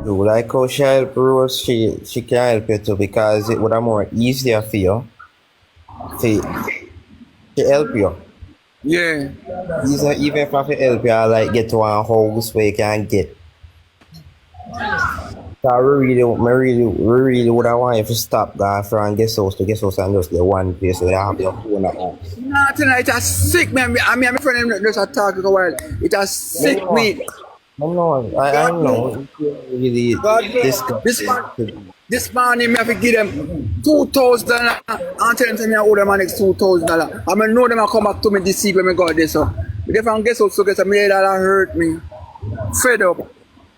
do. Like how she help Rose, she can help you too because it would have more easier for you. To help you. Yeah. Even if I feel help you, I like get to one house where you can get. So we really would have want you to stop going from guest house and just the one place where you have your phone at home. Nothing like it has sick me. My friend them just a talk a while. It has I sick know, me. I God knows. know. It's really God knows. disgusting. This morning me have to give them $2,000 and tell them to me I owe them next $2,000. I mean know them a come back to me this week when me got this so. But if I guess also get a million that hurt me. Fed up.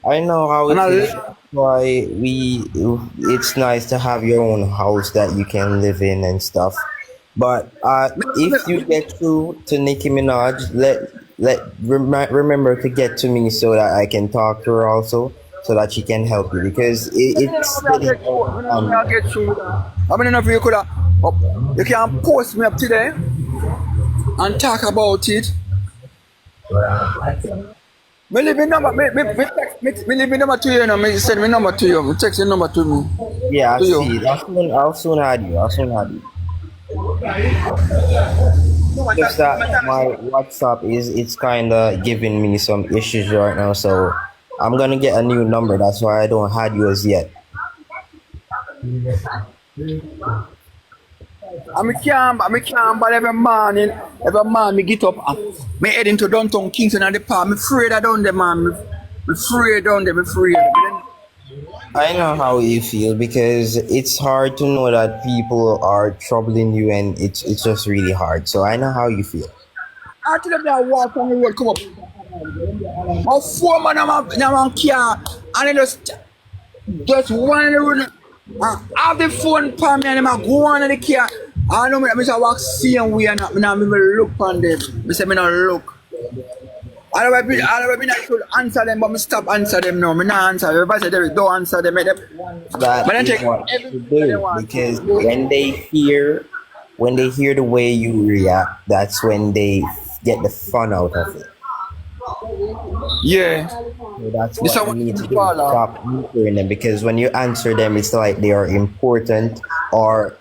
I know how And it is. I Why it's nice to have your own house that you can live in and stuff. But if you get through to Nicki Minaj, remember to get to me so that I can talk to her also, so that she can help you because it's getting out of hand. I get through. I mean enough you could have you can post me up today and talk about it. Me leave me number, me leave me number to you, you know. Me send me number to you. Me text your number to me. Yeah, I To you. see it. I'll soon add you. I'll soon add you. Just that my WhatsApp it's kind of giving me some issues right now, so I'm gonna get a new number. That's why I don't have yours yet. I can't, but every man, me get up, me head into downtown Kingston and the park. Me afraid I down there, man. Me afraid down there, me afraid. I know how you feel because it's hard to know that people are troubling you, and it's just really hard. So I know how you feel. I tell them that walk on the road, come up. My four man, I'm on car, and they just one in the road. Have the phone for me, and I'm go on in the car. I know me, I say walk same way, and me look on them. Me say me not look. I don't be not should answer them, but me stop answer them now. Me not answer. Everybody say Derrick, don't answer them. Make them. That But then is take what you should everything they do want. because when they hear the way you react, that's when they get the fun out of it. Yeah. So that's This what is you what need to you do. follow. Stop answering them because when you answer them, it's like they are important, or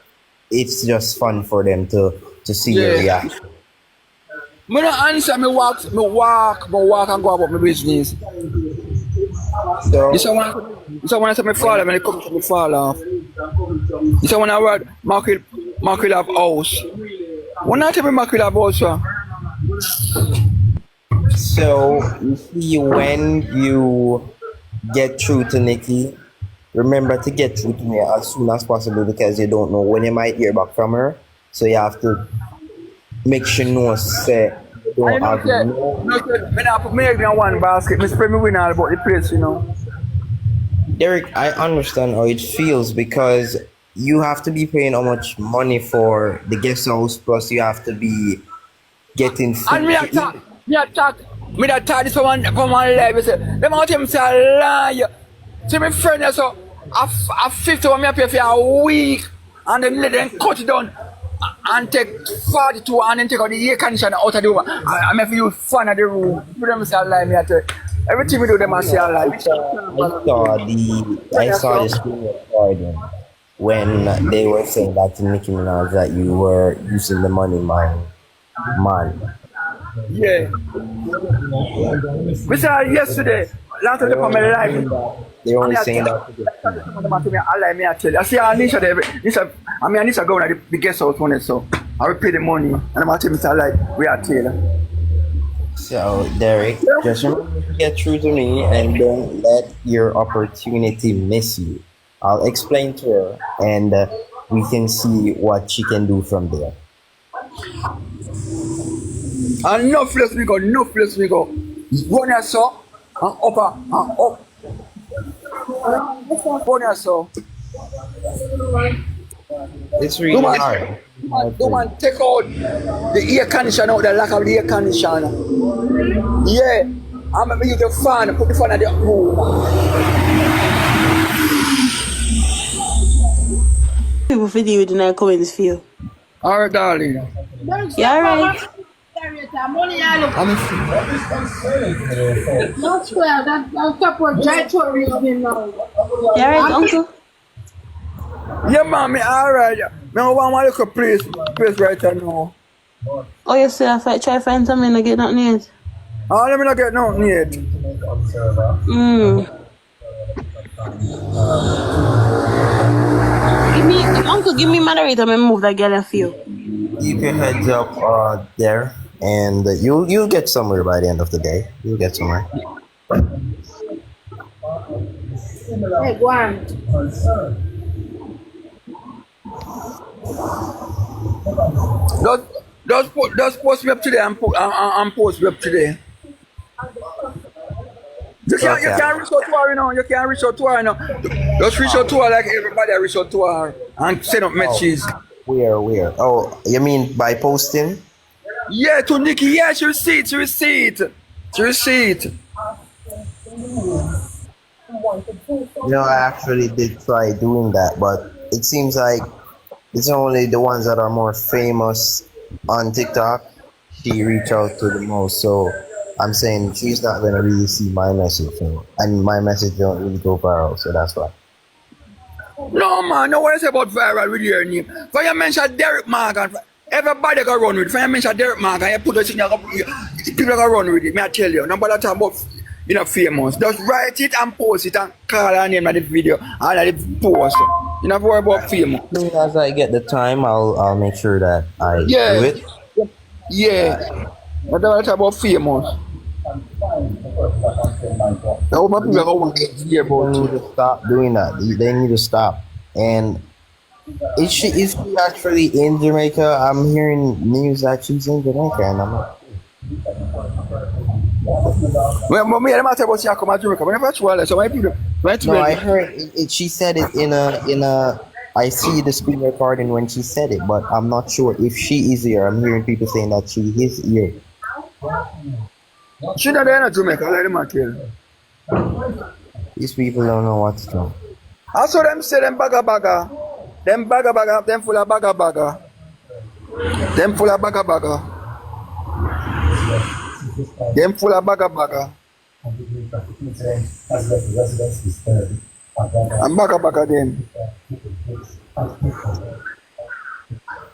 it's just fun for them to see you Yeah. react. Me not answer. Me walk and go about my business. This So is when I say me fall, when it comes to me fall off. This is when I word Mark will have house. When I tell me Mark will have house, sir. so you see when you get through to Nikki, remember to get through to me as soon as possible because you don't know when you might hear back from her. So you have to make sure no say you And don't have no. me not put me egg in one basket. Me spread me win all about the place, you know. Derek, I understand how it feels because you have to be paying how much money for the guest house, plus you have to be getting And food to eat. me attack this for one life. I say, them out him say a lie. See my friend, so I 50 when me pay for a week, and then let them cut it down and take 42 and then take out the air conditioner out of the room. I make you fan of the room. You them say a lie, me I tell you. Everything we do, them I say a lie. I saw the screen recording when they were saying that to Nicki Minaj that you were using the money man. Yeah. We saw yesterday, last time they come my life. They're only And I saying tell that to get money. I lie, me I tell you. I see Anisha go to the guest house one so I will pay the money and I'm tell me say like we are Taylor. So Derek, just remember to get through to me and don't let your opportunity miss you. I'll explain to her and we can see what she can do from there. And no place we go. One here so and upper and up. One here so. It's really hard. Don't man take out the air conditioner out the lack of the air conditioner. Yeah. I'm gonna use the fan, put the fan at the room. People for deal with the night comments for you. Alright, darling. Yeah, alright. I'm a Not square, that couple dry throat with him now. Derrick, uncle. yeah, man, me alright. Me want one little place right now. Oh, you say I try find something to get nothing yet. Oh, let me not get nothing yet. Give me moderator, me move that girl and feel. Keep your heads up there, and you'll get somewhere by the end of the day. You'll get somewhere. Hey, go on. Just post me up today and post me up today. You can't reach out to her, you know. You can't reach out to her, you know. Just reach out to her like everybody reach out to her and send up messages. Where? Oh, you mean by posting? Yeah, to Nicki. Yeah, she will see it. I actually did try doing that, but it seems like it's only the ones that are more famous on TikTok she reach out to the most. So I'm saying she's not gonna really see my message, and my message don't really go viral. So that's why. No, man, no what I say about viral with your name. For you mention Derrick Morgan, everybody can run with it. For you mention Derrick Morgan, you put us in your people can run with it. Me I tell you, nobody talk about famous. Just write it and post it and call her name at the video and at the post. You not worry about famous. As soon as I get the time, I'll make sure that I do it. Yeah. Nobody talk about famous. Now my people go want to hear They about need it. to stop doing that. They need to stop. And is she actually in Jamaica? I'm hearing news that she's in Jamaica, and I'm not. Well, me and talk about she come to Jamaica. But never sure so my people. No, I heard she said it in a. I see the screen recording when she said it, but I'm not sure if she is here. I'm hearing people saying that she is here. She not there in Jamaica, like them tell. These people don't know what to do. I saw them say them bagga. Them bagga, them full of bagga. Them full of bagga. Them full of bagga. And bagga them.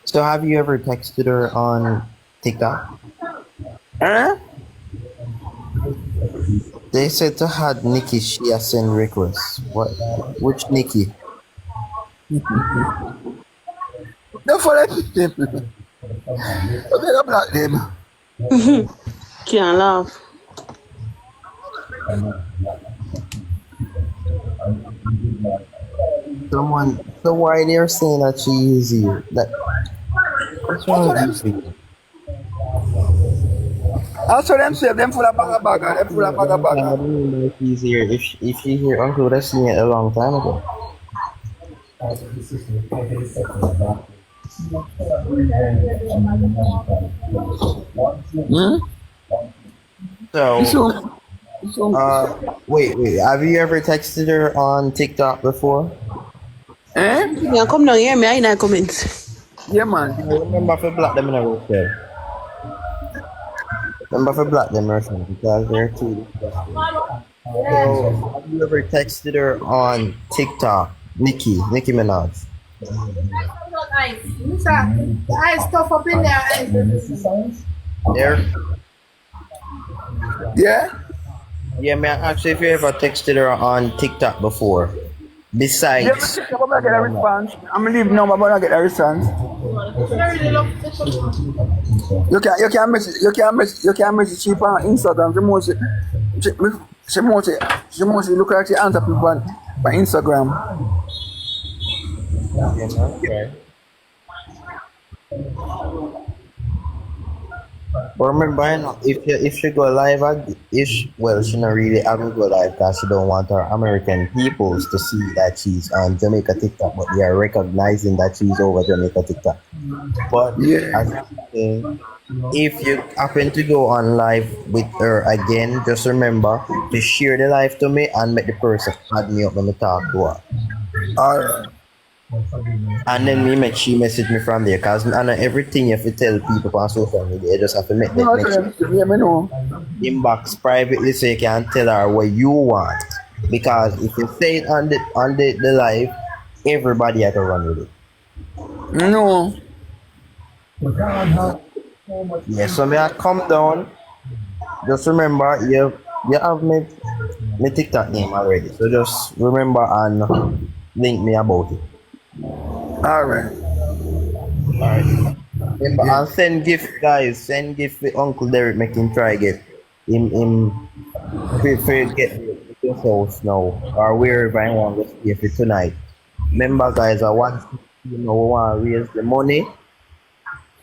So have you ever texted her on TikTok? Huh? They said to have Nicki, she has sent requests. What? Which Nicki? Don't follow them. Don't block them. Can't laugh. Someone. So why they're saying that she is here? What's wrong with these people? I saw them say them full of bagga. Them full of I bagga. don't know if she's here. If she's here, Uncle would have seen it a long time ago. So, wait. Have you ever texted her on TikTok before? Eh? Yeah, come down here, me I not comments. Yeah, man. Remember to block them in a row. Remember to block them, Russian, because they're too disgusting. So, have you ever texted her on TikTok? Nicki Minaj. Ice stuff up in there. There? Yeah? Yeah, man. Actually, if you ever texted her on TikTok before, besides. Yeah, I'm gonna get a response. I'm gonna leave now, but I'm gonna get a response. You can message she on Instagram. She mostly look like she answer people on Instagram. Okay. But remember, if she go live, she not really. I will go live because she don't want her American peoples to see that she's on Jamaica TikTok, but they are recognizing that she's over Jamaica TikTok. But Yeah. as I'm saying, if you happen to go on live with her again, just remember to share the live to me and make the person add me up when we talk to her. Alright. And then me make she message me from there, cause I know everything you have to tell people on social media. You just have to No, make so yeah, me know. inbox privately so you can tell her what you want. Because if you say it on the live, everybody had to run with it. No. Yeah, so may I come down. Just remember you have me TikTok name already. So just remember and link me about it. Alright. Alright. Remember and send gift guys, send gift with Uncle Derrick make him try get him for get his house now or wherever I want to stay for tonight. Remember guys, I want we want to raise the money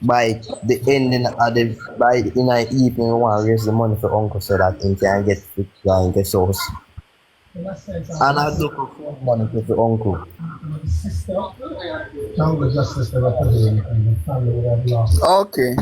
by the ending of the by in the evening we want to raise the money for uncle so that he can get to in the house. And I look for money for the uncle. Okay.